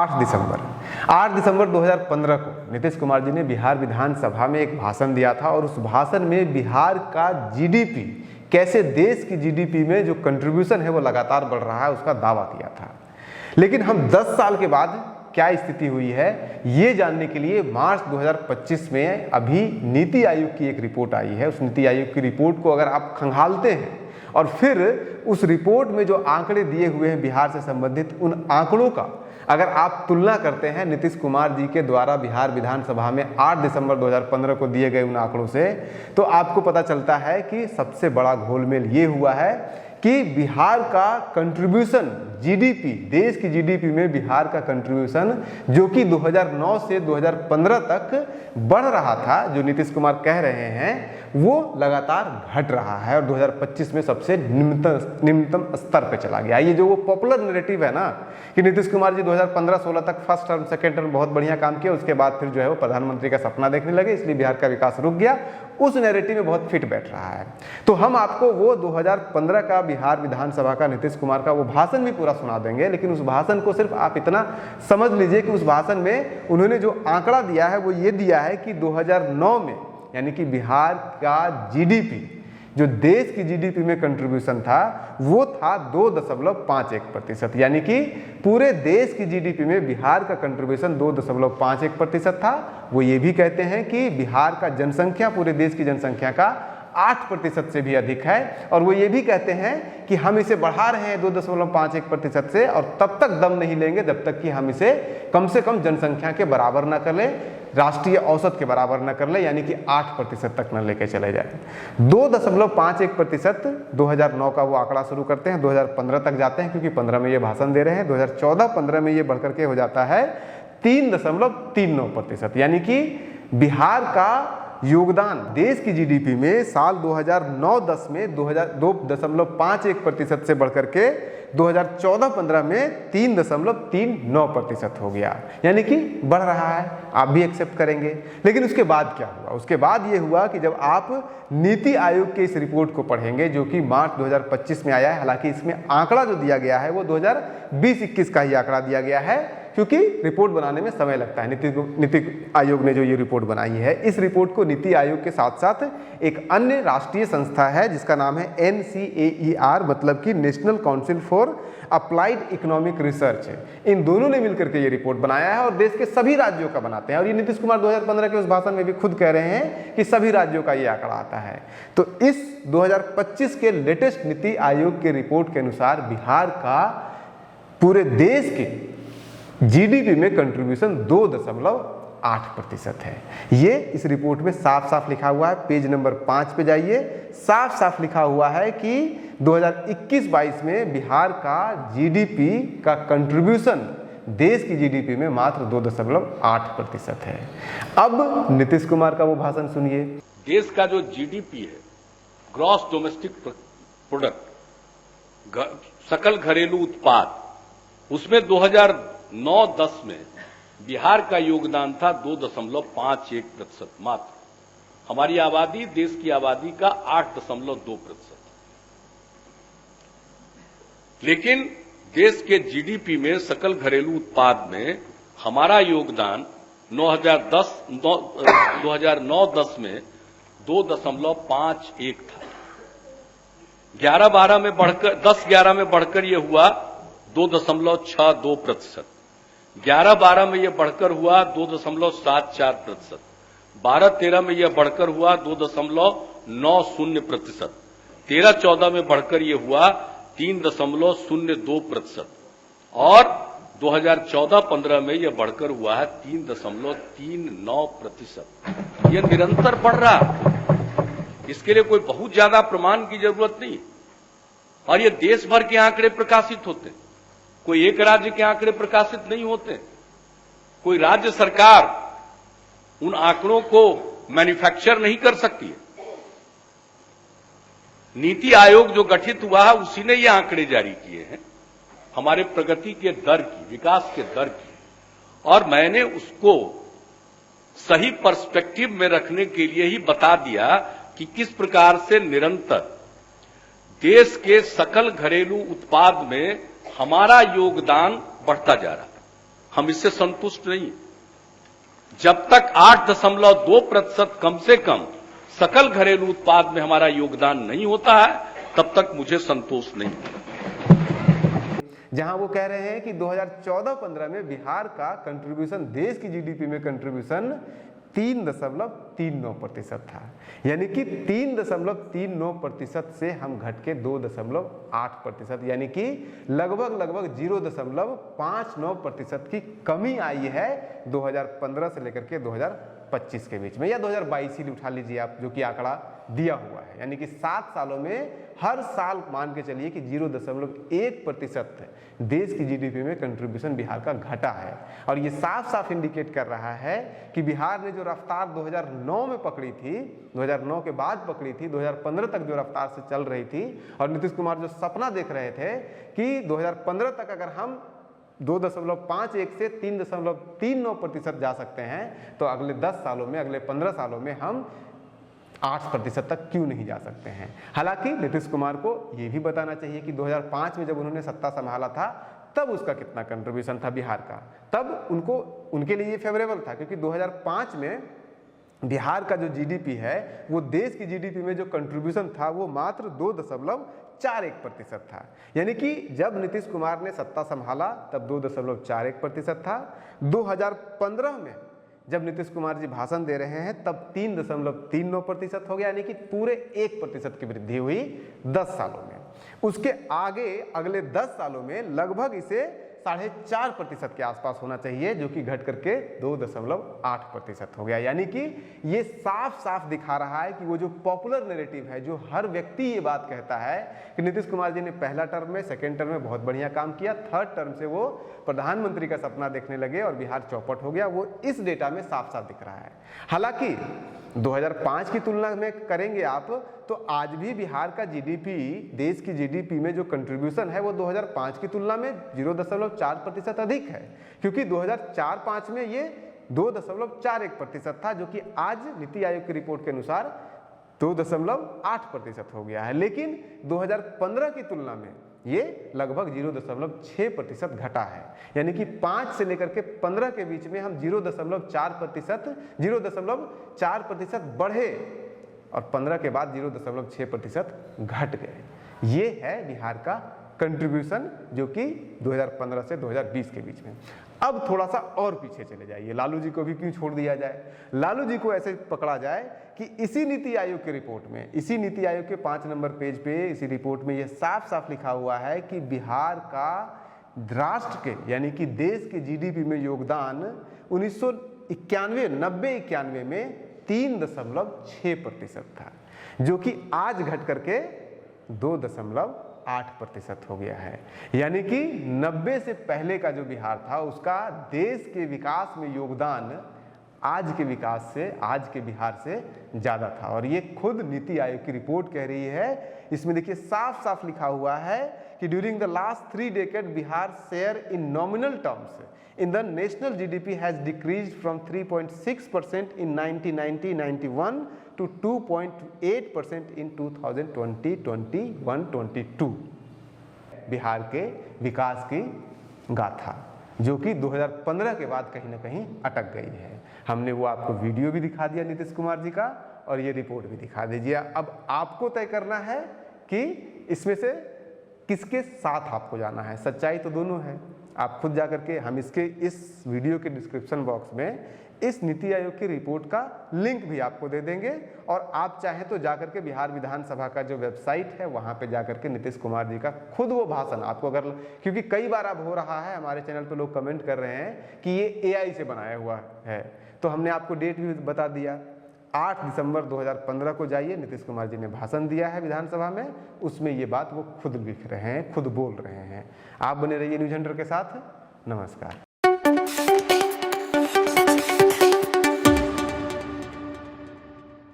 8 दिसंबर 2015 को नीतीश कुमार जी ने बिहार विधानसभा में एक भाषण दिया था और उस भाषण में बिहार का जीडीपी, कैसे देश की जीडीपी में जो कंट्रीब्यूशन है वो लगातार बढ़ रहा है, उसका दावा किया था। लेकिन हम 10 साल के बाद क्या स्थिति हुई है ये जानने के लिए मार्च 2025 में अभी नीति आयोग की एक रिपोर्ट आई है। उस नीति आयोग की रिपोर्ट को अगर आप खंगालते हैं और फिर उस रिपोर्ट में जो आंकड़े दिए हुए हैं बिहार से संबंधित, उन आंकड़ों का अगर आप तुलना करते हैं नीतीश कुमार जी के द्वारा बिहार विधानसभा में 8 दिसंबर 2015 को दिए गए उन आंकड़ों से, तो आपको पता चलता है कि सबसे बड़ा घोलमेल ये हुआ है कि बिहार का कंट्रीब्यूशन जीडीपी, देश की जीडीपी में बिहार का कंट्रीब्यूशन जो कि 2009 से 2015 तक बढ़ रहा था, जो नीतीश कुमार कह रहे हैं, वो लगातार घट रहा है और 2025 में सबसे निम्नतम स्तर पे चला गया। ये जो वो पॉपुलर नैरेटिव है ना कि नीतीश कुमार जी 2015-16 तक फर्स्ट टर्म सेकेंड टर्म बहुत बढ़िया काम किया, उसके बाद फिर जो है वो प्रधानमंत्री का सपना देखने लगे, इसलिए बिहार का विकास रुक गया, उस नैरेटिव में बहुत फिट बैठ रहा है। तो हम आपको वो 2015 का बिहार विधानसभा का नीतीश कुमार का वो भाषण भी पूरा सुना देंगे, लेकिन उस भाषण को सिर्फ आप इतना समझ लीजिए कि उस भाषण में उन्होंने जो आंकड़ा दिया है वो ये दिया है कि 2009 में, यानी कि बिहार का जीडीपी, जो देश की जीडीपी में कंट्रीब्यूशन था वो था 2.51%, यानी कि पूरे देश की जीडीपी में बिहार का कंट्रीब्यूशन 2.51% था। वो ये भी कहते हैं कि बिहार का जनसंख्या पूरे देश की जनसंख्या का 8% से भी अधिक है, और वो ये भी कहते हैं कि हम इसे बढ़ा रहे हैं 2.51% से, और तब तक दम नहीं लेंगे जब तक कि हम इसे कम से कम जनसंख्या के बराबर न कर लें, राष्ट्रीय औसत के बराबर न कर ले, यानी कि 8% तक न लेके चले जाए। 2.51% 2009 का वो आंकड़ा शुरू करते हैं, 2015 तक जाते हैं क्योंकि 15 में ये भाषण दे रहे हैं, 2014-15 में ये बढ़कर के हो जाता है 3.39%, यानी कि बिहार का योगदान देश की जीडीपी में साल 2009-10 में 2.51% से बढ़कर के 2014-15 में 3.39% हो गया, यानी कि बढ़ रहा है। आप भी एक्सेप्ट करेंगे। लेकिन उसके बाद क्या हुआ? उसके बाद ये हुआ कि जब आप नीति आयोग के इस रिपोर्ट को पढ़ेंगे जो कि मार्च 2025 में आया है, हालांकि इसमें आंकड़ा जो दिया गया है वो 2020-21 का ही आंकड़ा दिया गया है, क्योंकि रिपोर्ट बनाने में समय लगता है। नीति आयोग ने जो ये रिपोर्ट बनाई है, इस रिपोर्ट को नीति आयोग के साथ साथ एक अन्य राष्ट्रीय संस्था है जिसका नाम है NCAER, मतलब कि National Council for Applied Economic Research, इन दोनों ने मिलकर के ये रिपोर्ट बनाया है और देश के सभी राज्यों का बनाते हैं। और ये नीतीश कुमार 2015 के उस भाषण में भी खुद कह रहे हैं कि सभी राज्यों का ये आंकड़ा आता है। तो इस 2025 के लेटेस्ट नीति आयोग के रिपोर्ट के अनुसार बिहार का पूरे देश के जीडीपी में कंट्रीब्यूशन 2.8% है। ये इस रिपोर्ट में साफ साफ लिखा हुआ है। पेज नंबर 5 पे जाइए, साफ साफ लिखा हुआ है कि 2021-22 में बिहार का जीडीपी का कंट्रीब्यूशन देश की जीडीपी में मात्र 2.8% है। अब नीतीश कुमार का वो भाषण सुनिए। देश का जो जीडीपी है, ग्रॉस डोमेस्टिक प्रोडक्ट, सकल घरेलू उत्पाद, उसमें 2009-10 में बिहार का योगदान था 2.51% मात्र। हमारी आबादी देश की आबादी का 8.2%। लेकिन देश के जीडीपी में, सकल घरेलू उत्पाद में हमारा योगदान 2009-10 में 2.51 था। 11-12 में बढ़कर 10-11 में बढ़कर यह हुआ 2.62%। 11-12 में यह बढ़कर हुआ 2.74%। 12-13 में यह बढ़कर हुआ 2.90%। 13-14 में बढ़कर यह हुआ 3.02%। और 2014-15 में यह बढ़कर हुआ है 3.39%। यह निरंतर बढ़ रहा है। इसके लिए कोई बहुत ज्यादा प्रमाण की जरूरत नहीं, और ये देश भर के आंकड़े प्रकाशित होते हैं, कोई एक राज्य के आंकड़े प्रकाशित नहीं होते। कोई राज्य सरकार उन आंकड़ों को मैन्युफैक्चर नहीं कर सकती है। नीति आयोग जो गठित हुआ है उसी ने ये आंकड़े जारी किए हैं हमारे प्रगति के दर की, विकास के दर की, और मैंने उसको सही पर्सपेक्टिव में रखने के लिए ही बता दिया कि किस प्रकार से निरंतर देश के सकल घरेलू उत्पाद में हमारा योगदान बढ़ता जा रहा है। हम इससे संतुष्ट नहीं। जब तक 8.2% कम से कम सकल घरेलू उत्पाद में हमारा योगदान नहीं होता है, तब तक मुझे संतोष नहीं। जहां वो कह रहे हैं कि 2014-15 में बिहार का कंट्रीब्यूशन, देश की जीडीपी में कंट्रीब्यूशन 3.39% था, यानी कि 3.39% से हम घट के 2.8%, यानी कि लगभग 0.59% की कमी आई है 2015 से लेकर के 2025 के बीच में, या 2022 ही उठा लीजिए आप, जो कि आंकड़ा दिया हुआ है। यानी कि 7 सालों में हर साल मान के चलिए कि 0.1% देश की जीडीपी में कंट्रीब्यूशन बिहार का घटा है। और ये साफ साफ इंडिकेट कर रहा है कि बिहार ने जो रफ्तार 2009 में पकड़ी थी, 2009 के बाद पकड़ी थी, 2015 तक जो रफ्तार से चल रही थी, और नीतीश कुमार जो सपना देख रहे थे कि 2015 तक अगर हम 2.51 से 3.39% जा सकते हैं, तो अगले 10 सालों में, अगले 15 सालों में हम 8% तक क्यों नहीं जा सकते हैं। हालांकि नीतीश कुमार को यह भी बताना चाहिए कि 2005 में जब उन्होंने सत्ता संभाला था, तब उसका कितना कंट्रीब्यूशन था बिहार का, तब उनके लिए ये फेवरेबल था, क्योंकि 2005 में बिहार का जो जीडीपी है, वो देश की जीडीपी में जो कंट्रीब्यूशन था वो मात्र 2.41% था। यानी कि जब नीतीश कुमार ने सत्ता संभाला तब 2.41% था। 2015 में जब नीतीश कुमार जी भाषण दे रहे हैं तब 3.39% हो गया, यानी कि पूरे 1% की वृद्धि हुई 10 सालों में। उसके आगे अगले 10 सालों में लगभग इसे 4.5% के आसपास होना चाहिए, जो कि घट करके 2.8% हो गया। यानी कि ये साफ साफ दिखा रहा है कि वो जो पॉपुलर नैरेटिव है, जो हर व्यक्ति ये बात कहता है कि नीतीश कुमार जी ने पहला टर्म में, सेकेंड टर्म में बहुत बढ़िया काम किया, थर्ड टर्म से वो प्रधानमंत्री का सपना देखने लगे और बिहार चौपट हो गया, वो इस डेटा में साफ साफ दिख रहा है। हालांकि 2005 की तुलना में करेंगे आप तो आज भी बिहार का जीडीपी, देश की जीडीपी में जो कंट्रीब्यूशन है वो 2005 की तुलना में 0.4% अधिक है, क्योंकि 2004-05 में ये 2.41% था, जो कि आज नीति आयोग की रिपोर्ट के अनुसार 2.8% हो गया है। लेकिन 2015 की तुलना में ये लगभग 0.6% घटा है, यानी कि 5 से लेकर के 15 के बीच में हम 0.4% बढ़े और 15 के बाद 0.6% घट गए। ये है बिहार का कंट्रीब्यूशन, जो कि 2015 से 2020 के बीच में। अब थोड़ा सा और पीछे चले जाइए, लालू जी को भी क्यों छोड़ दिया जाए। लालू जी को ऐसे पकड़ा जाए कि इसी नीति आयोग की रिपोर्ट में, इसी नीति आयोग के 5 नंबर पेज पे इसी रिपोर्ट में ये साफ साफ लिखा हुआ है कि बिहार का राष्ट्र के, यानी कि देश के जीडीपी में योगदान 1991 में 3.6% था, जो कि आज घट करके 2.8% हो गया है। यानी कि 90 से पहले का जो बिहार था उसका देश के विकास में योगदान आज के विकास से, आज के बिहार से ज़्यादा था। और ये खुद नीति आयोग की रिपोर्ट कह रही है। इसमें देखिए साफ साफ लिखा हुआ है कि during the last 3 decades Bihar share in nominal terms in the national GDP has decreased from 3.6% in 1990-91 to 2.8% in 2020-21-22। Bihar के विकास की गाथा जो कि 2015 के बाद कहीं ना कहीं अटक गई है। हमने वो आपको वीडियो भी दिखा दिया नीतीश कुमार जी का, और ये रिपोर्ट भी दिखा दीजिए। अब आपको तय करना है कि इसमें से किसके साथ आपको जाना है। सच्चाई तो दोनों है, आप खुद जाकर के, हम इसके इस वीडियो के डिस्क्रिप्शन बॉक्स में इस नीति आयोग की रिपोर्ट का लिंक भी आपको दे देंगे, और आप चाहें तो जाकर के बिहार विधानसभा का जो वेबसाइट है वहां पे जाकर के नीतीश कुमार जी का खुद वो भाषण आपको, अगर, क्योंकि कई बार अब हो रहा है हमारे चैनल पे लोग कमेंट कर रहे हैं कि ये AI से बनाया हुआ है, तो हमने आपको डेट भी बता दिया। 8 दिसंबर 2015 को जाइए, नीतीश कुमार जी ने भाषण दिया है विधानसभा में, उसमें ये बात वो खुद लिख रहे हैं, खुद बोल रहे हैं। आप बने रहिए न्यूज़ हंटर के साथ। नमस्कार।